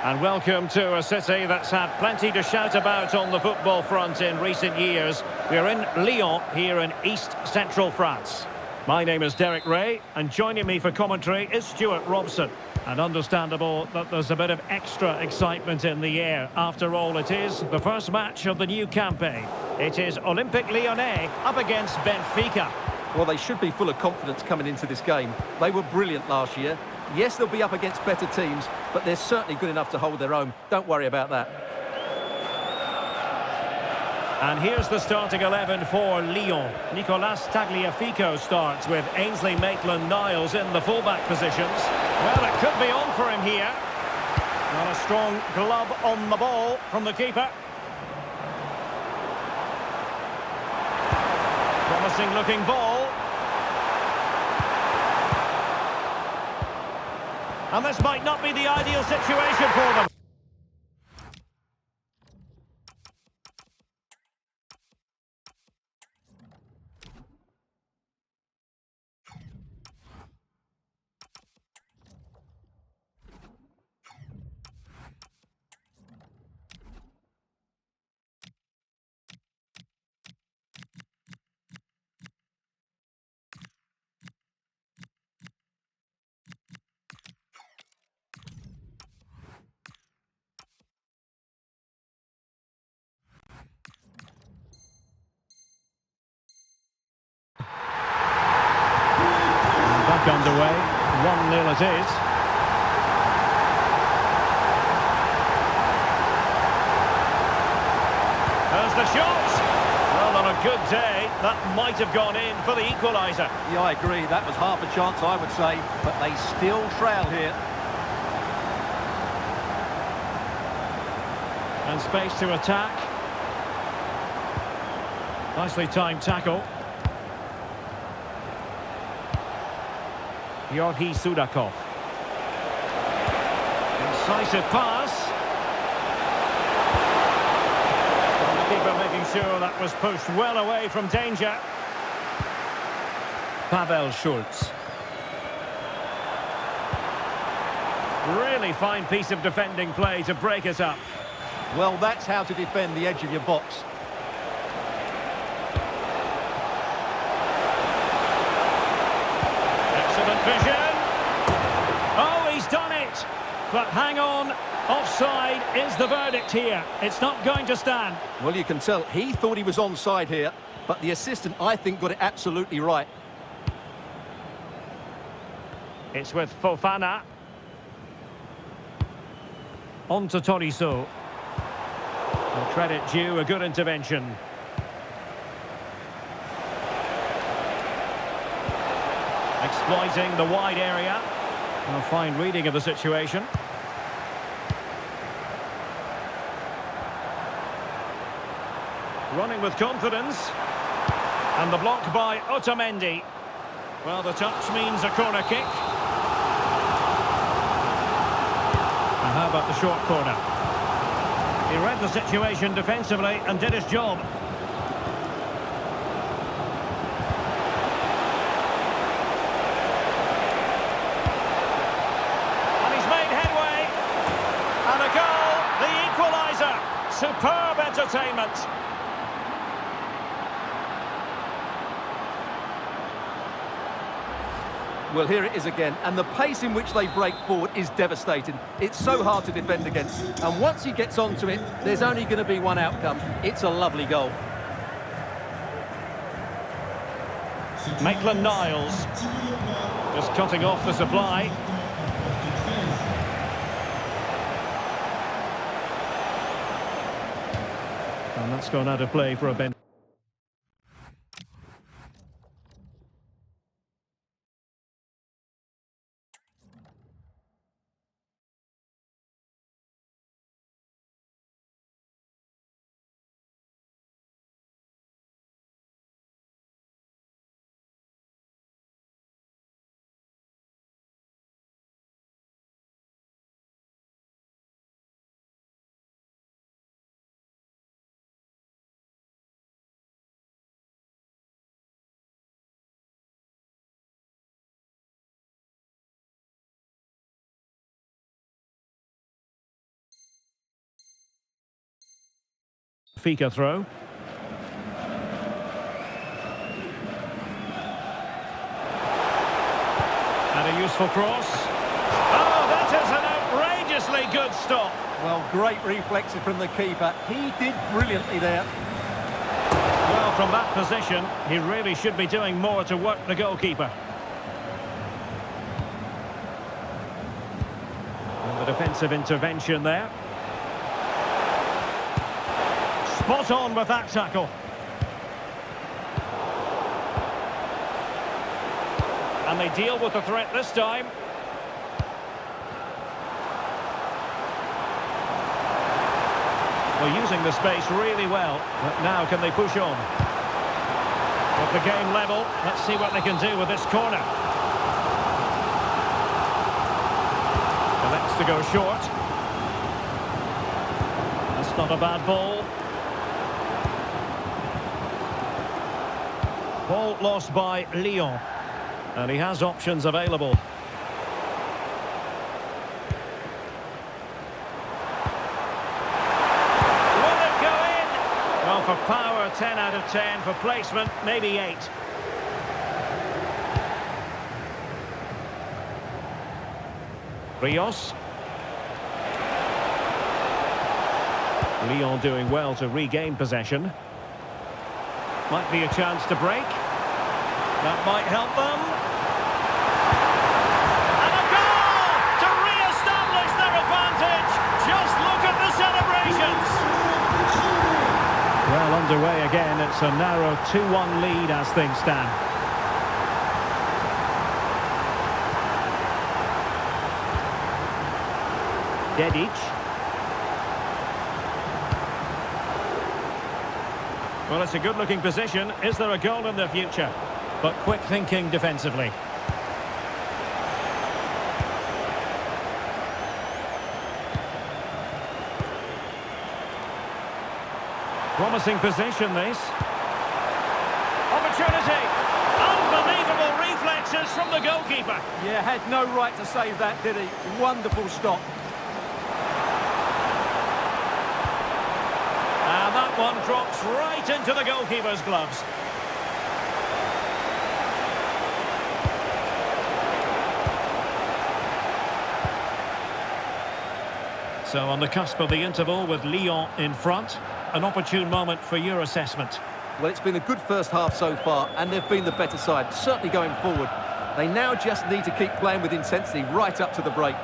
And welcome to a city that's had plenty to shout about on the football front in recent years. We're in Lyon, here in East Central France. My name is Derek Ray, and joining me for commentary is Stuart Robson. And understandable that there's a bit of extra excitement in the air. After all, it is the first match of the new campaign. It is Olympique Lyonnais up against Benfica. Well, they should be full of confidence coming into this game. They were brilliant last year. Yes, they'll be up against better teams, but they're certainly good enough to hold their own. Don't worry about that. And here's the starting 11 for Lyon. Nicolas Tagliafico starts with Ainsley Maitland-Niles in the fullback positions. Well, it could be on for him here. Not a strong glove on the ball from the keeper. Promising looking ball. And this might not be the ideal situation for them. Back underway, 1-0 it is. There's the shot. Well, on a good day, that might have gone in for the equaliser. Yeah, I agree. That was half a chance, I would say, but they still trail here. And space to attack. Nicely timed tackle. Georgi Sudakov. Incisive pass. And the keeper making sure that was pushed well away from danger. Pavel Schultz. Really fine piece of defending play to break it up. Well, that's how to defend the edge of your box. Excellent vision. Oh, he's done it. But hang on, offside is the verdict here. It's not going to stand. Well, you can tell he thought he was onside here, but the assistant, I think, got it absolutely right. It's with Fofana. On to Tolisso. And credit due, a good intervention. Exploiting the wide area. A fine reading of the situation. Running with confidence. And the block by Otamendi. Well, the touch means a corner kick. And how about the short corner? He read the situation defensively and did his job. And a goal, the equaliser. Superb entertainment. Well, here it is again, and the pace in which they break forward is devastating. It's so hard to defend against, and once he gets onto it, there's only going to be one outcome. It's a lovely goal. Maitland-Niles just cutting off the supply. And that's gone out of play for a bench. Fika throw. And a useful cross. Oh, that is an outrageously good stop. Well, great reflexes from the keeper. He did brilliantly there. Well, from that position, he really should be doing more to work the goalkeeper. And the defensive intervention there. Spot on with that tackle. And they deal with the threat this time. Well, using the space really well, but now can they push on? With the game level, let's see what they can do with this corner. Elects to go short. That's not a bad ball. Ball lost by Lyon. And he has options available. Well, for power, 10 out of 10. For placement, maybe 8. Rios. Lyon doing well to regain possession. Might be a chance to break. That might help them. And a goal to re-establish their advantage. Just look at the celebrations. Well, underway again. It's a narrow 2-1 lead as things stand. Dedic. Well, it's a good-looking position. Is there a goal in the future? But quick thinking defensively. Promising position, this. Opportunity. Unbelievable reflexes from the goalkeeper. Yeah, had no right to save that, did he? Wonderful stop. And that one drops right into the goalkeeper's gloves. So on the cusp of the interval with Lyon in front, an opportune moment for your assessment. Well, it's been a good first half so far, and they've been the better side, certainly going forward. They now just need to keep playing with intensity right up to the break.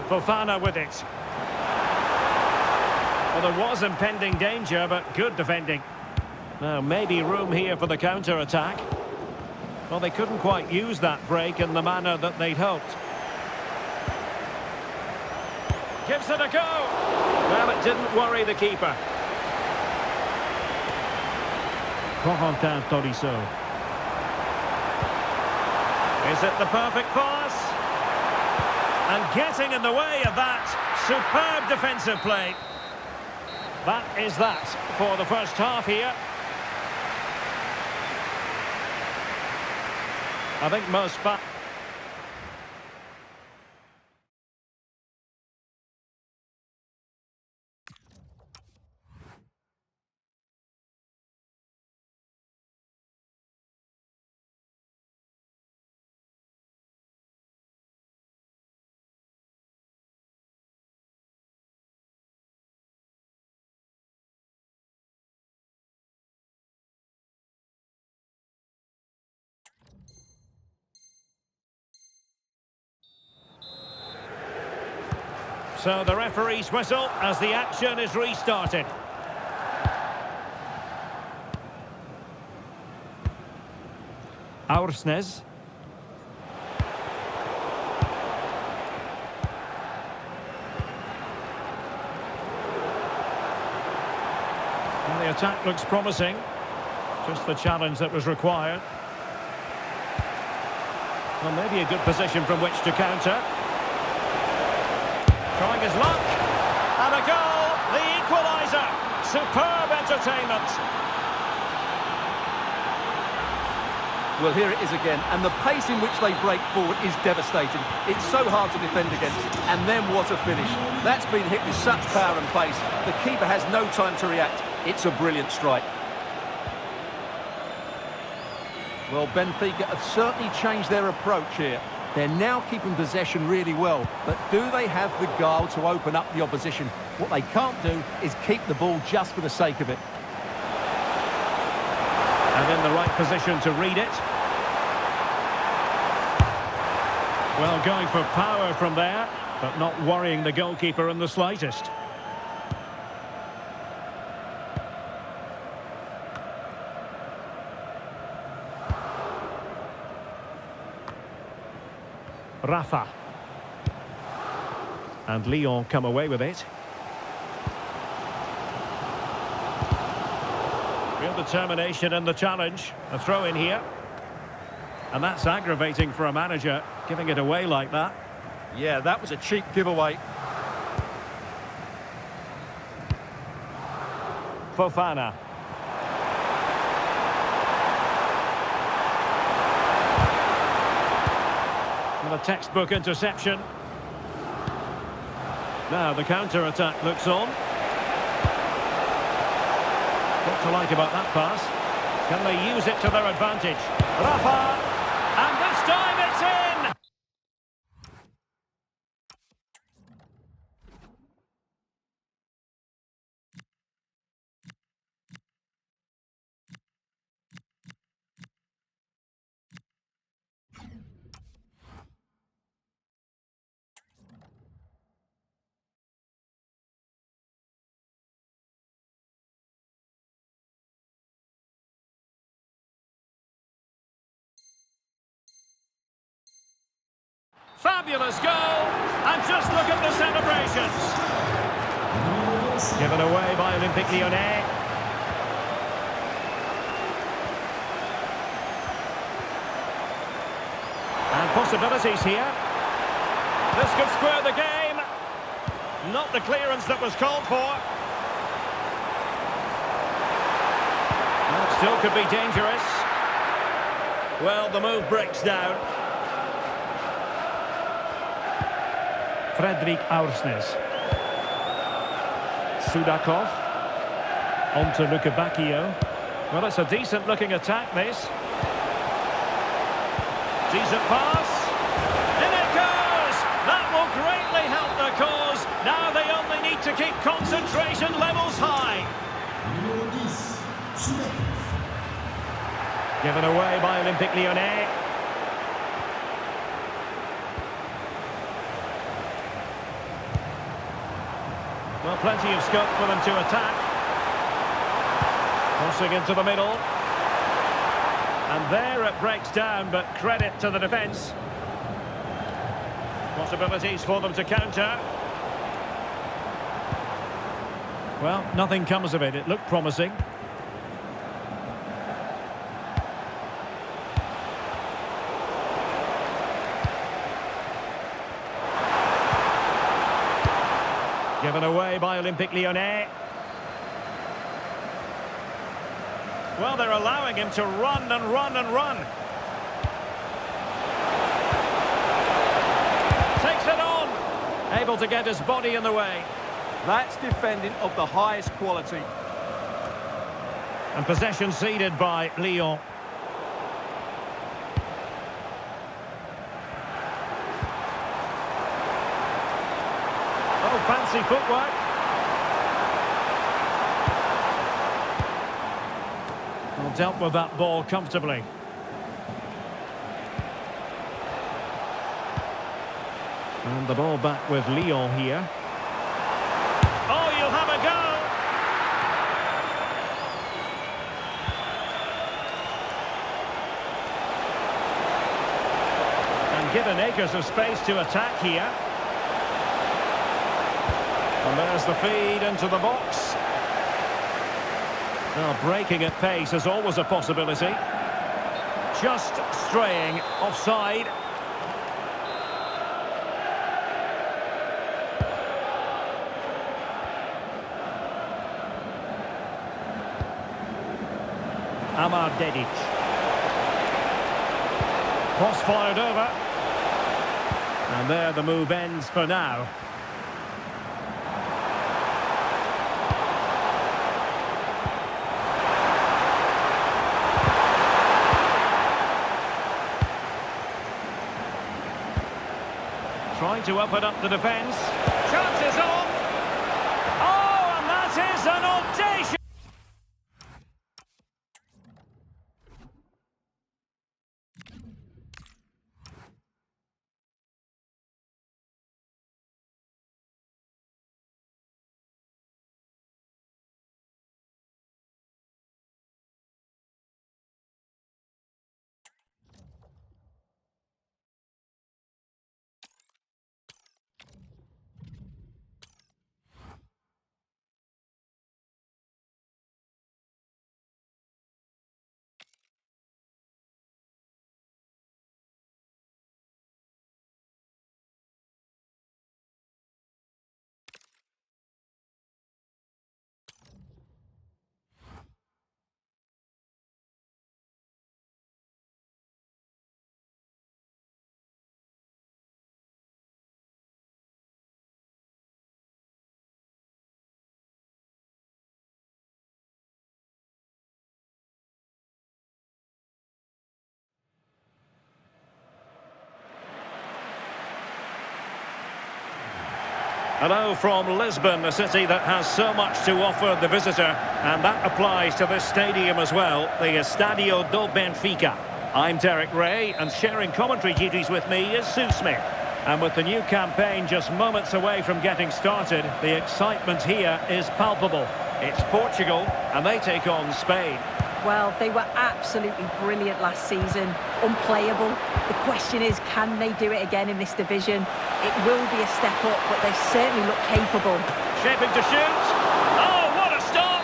Fofana with it. Well, there was impending danger, but good defending. Now, maybe room here for the counter-attack. Well, they couldn't quite use that break in the manner that they'd hoped. Gives it a go. Well, it didn't worry the keeper. Corentin Tolisso. Is it the perfect pass? And getting in the way of that, superb defensive play. That is that for the first half here. I think most So the referee's whistle as the action is restarted. Aursnes. Well, the attack looks promising. Just the challenge that was required. Well, maybe a good position from which to counter. Trying his luck. And a goal, the equaliser. Superb entertainment. Well, here it is again, and the pace in which they break forward is devastating. It's so hard to defend against, and then what a finish. That's been hit with such power and pace. The keeper has no time to react. It's a brilliant strike. Well, Benfica have certainly changed their approach here. They're now keeping possession really well, but do they have the guile to open up the opposition? What they can't do is keep the ball just for the sake of it. And in the right position to read it. Well, going for power from there, but not worrying the goalkeeper in the slightest. Rafa. And Lyon come away with it. Real determination in the challenge. A throw in here. And that's aggravating for a manager, giving it away like that. Yeah, that was a cheap giveaway. Fofana. And a textbook interception. Now the counter-attack looks on. What to like about that pass? Can they use it to their advantage? Rafa! And this time it's in! Fabulous goal, and just look at the celebrations. Given away by Olympique Lyonnais. And possibilities here. This could square the game. Not the clearance that was called for. Well, still could be dangerous. Well, the move breaks down. Fredrik Aursnes. Sudakov. On to Lukebakio. Well, it's a decent-looking attack, this. Decent pass. In it goes! That will greatly help the cause. Now they only need to keep concentration levels high. Given away by Olympique Lyonnais. Well, plenty of scope for them to attack. Crossing into the middle. And there it breaks down, but credit to the defence. Possibilities for them to counter. Well, nothing comes of it. It looked promising. Given away by Olympique Lyonnais. Well, they're allowing him to run and run and run. Takes it on. Able to get his body in the way. That's defending of the highest quality. And possession ceded by Lyon. Oh, fancy footwork. Well, dealt with that ball comfortably. And the ball back with Lyon here. Oh, you'll have a go! And given acres of space to attack here. And there's the feed into the box. Now, breaking at pace is always a possibility. Just straying offside. Amar Dedic. Cross fired over. And there the move ends for now. Trying to open up the defence. Chances on. Oh, and that is an audacious... Hello from Lisbon, a city that has so much to offer the visitor, and that applies to this stadium as well, the Estadio do Benfica. I'm Derek Ray, and sharing commentary duties with me is Sue Smith. And with the new campaign just moments away from getting started, the excitement here is palpable. It's Portugal, and they take on Spain. Well, they were absolutely brilliant last season, unplayable. The question is, can they do it again in this division? It will be a step up, but they certainly look capable. Shaping to shoot. Oh, what a stop!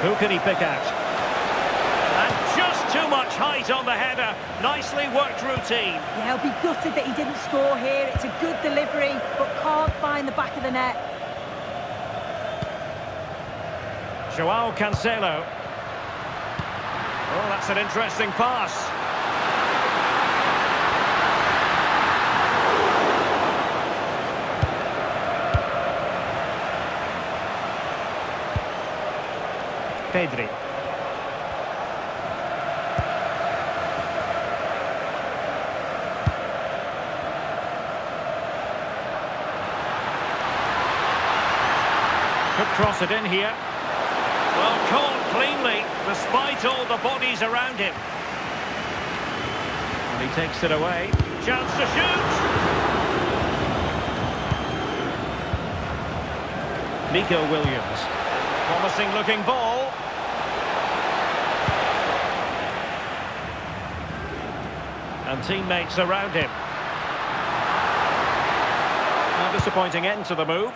Who can he pick out? And just too much height on the header. Nicely worked routine. Yeah, I'll be gutted that he didn't score here. It's a good delivery, but can't find the back of the net. João Cancelo. Oh, that's an interesting pass. Pedri. Could cross it in here. Well, caught cleanly, despite all the bodies around him. And he takes it away. Chance to shoot! Nico Williams. Promising looking ball. And teammates around him. A disappointing end to the move.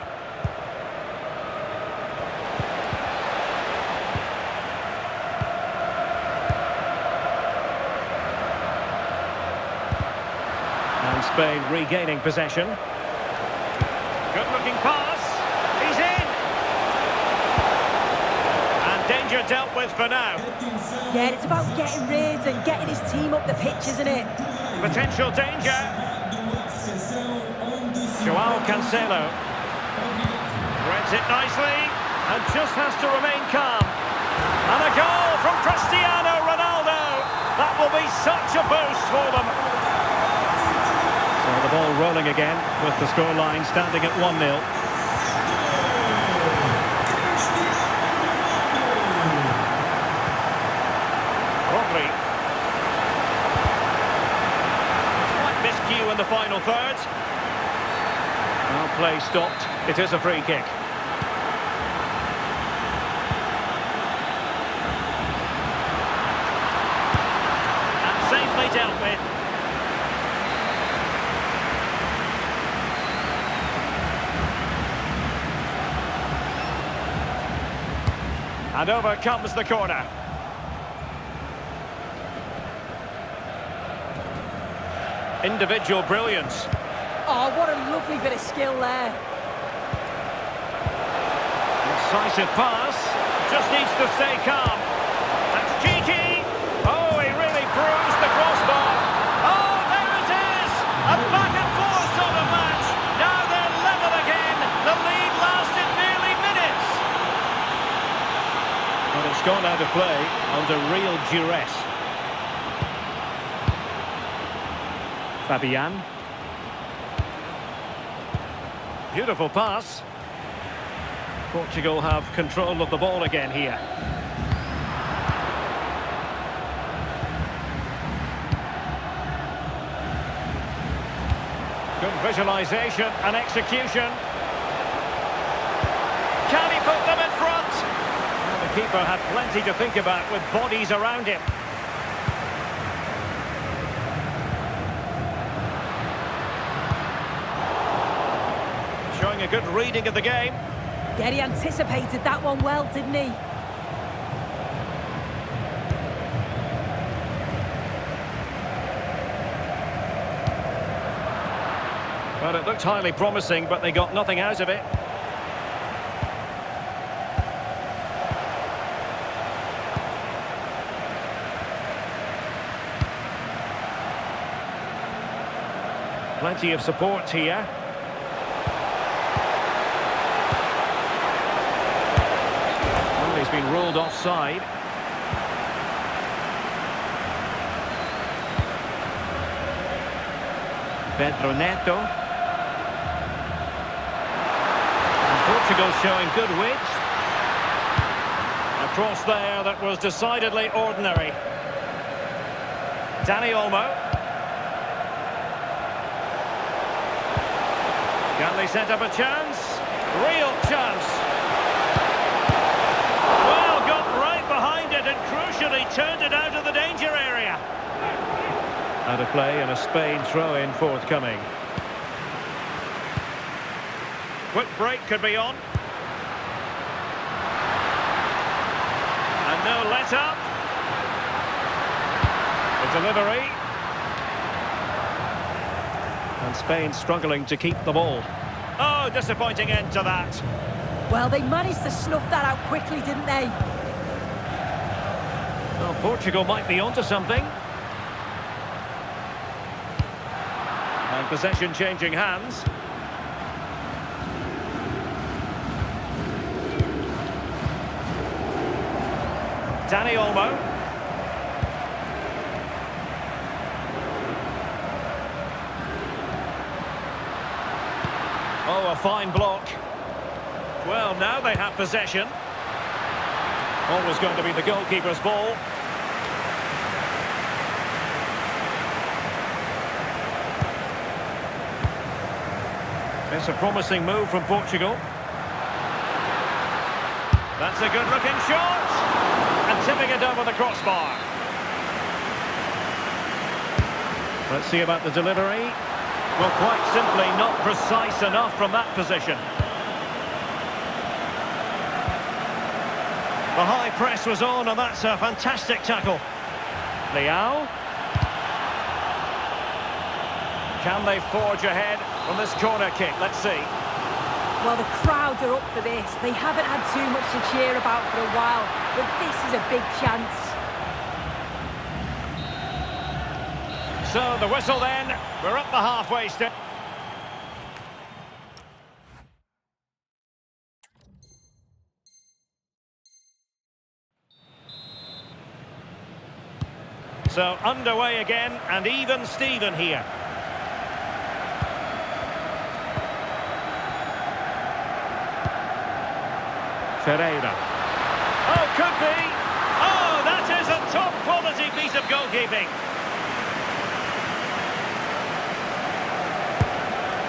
And Spain regaining possession. Good looking pass. He's in. And danger dealt with for now. Yeah, it's about getting rid and getting his team up the pitch, isn't it? Potential danger. João Cancelo. Threads it nicely. And just has to remain calm. And a goal from Cristiano Ronaldo. That will be such a boost for them. So the ball rolling again with the scoreline standing at 1-0. Rodri. Slight miscue in the final third. Well, play stopped. It is a free kick. And safely dealt with. And over comes the corner. Individual brilliance. Oh, what a lovely bit of skill there. Incisive pass. Just needs to stay calm. And Cheeky! Oh, he really bruised the crossbar. Oh, there it is! A back and forth sort of match. Now they're level again. The lead lasted nearly minutes. But it's gone out of play under real duress. Fabian. Beautiful pass. Portugal have control of the ball again here. Good visualisation and execution. Can he put them in front? Well, the keeper had plenty to think about with bodies around him. Showing a good reading of the game. Yeah, he anticipated that one well, didn't he? Well, it looked highly promising, but they got nothing out of it. Plenty of support here. Well, he's been ruled offside. Pedro Neto. And Portugal showing good width. A cross there that was decidedly ordinary. Dani Olmo. Can they set up a chance? Real chance. Well, got right behind it and crucially turned it out of the danger area. Out of play and a Spain throw-in forthcoming. Quick break could be on. And no let-up. The delivery. And Spain struggling to keep the ball. Oh, disappointing end to that. Well, they managed to snuff that out quickly, didn't they? Well, Portugal might be onto something. And possession changing hands. Dani Olmo. Oh, a fine block. Well, now they have possession. Always going to be the goalkeeper's ball. It's a promising move from Portugal. That's a good-looking shot. And tipping it over the crossbar. Let's see about the delivery. Well, quite simply not precise enough from that position. The high press was on, and that's a fantastic tackle. Leao. Can they forge ahead from this corner kick? Let's see. Well, the crowd are up for this. They haven't had too much to cheer about for a while, but this is a big chance. So the whistle then, we're up the halfway step. So underway again, and even Steven here. Ferreira. Oh, could be! Oh, that is a top quality piece of goalkeeping.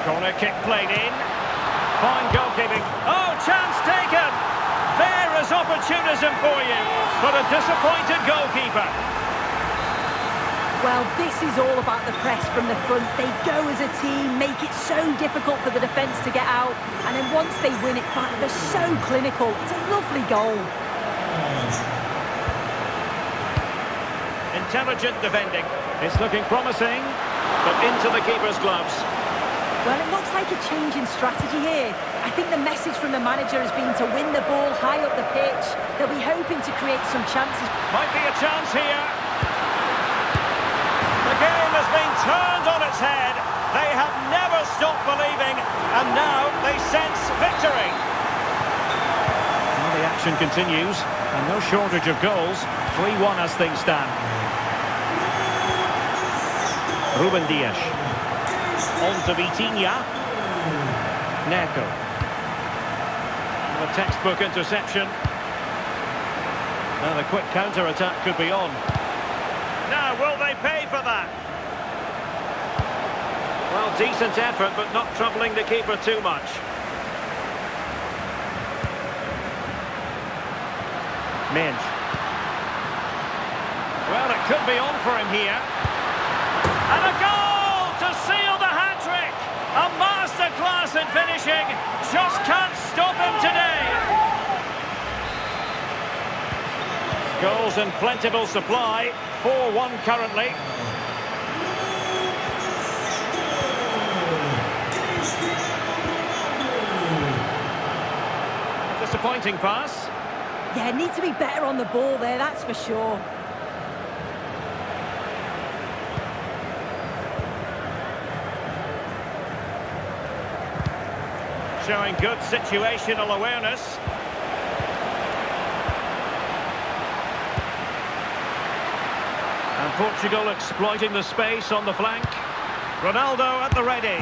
Corner kick played in. Fine goalkeeping. Oh, chance taken! There is opportunism for you, but a disappointed goalkeeper. Well, this is all about the press from the front. They go as a team, make it so difficult for the defence to get out, and then once they win it back, they're so clinical. It's a lovely goal. Intelligent defending. It's looking promising, but into the keeper's gloves. Well, it looks like a change in strategy here. I think the message from the manager has been to win the ball high up the pitch. They'll be hoping to create some chances. Might be a chance here. The game has been turned on its head. They have never stopped believing, and now they sense victory. Well, the action continues, and no shortage of goals. 3-1 as things stand. Ruben Dias. On to Vitinha. Neco. A textbook interception. And a quick counter-attack could be on. Now, will they pay for that? Well, decent effort, but not troubling the keeper too much. Minge. Well, it could be on for him here. And a goal to seal the hat-trick! A masterclass in finishing. Just can't stop him today. Goals in plentiful supply. 4-1 currently. Disappointing pass. Yeah, need to be better on the ball there, that's for sure. Showing good situational awareness. And Portugal exploiting the space on the flank. Ronaldo at the ready.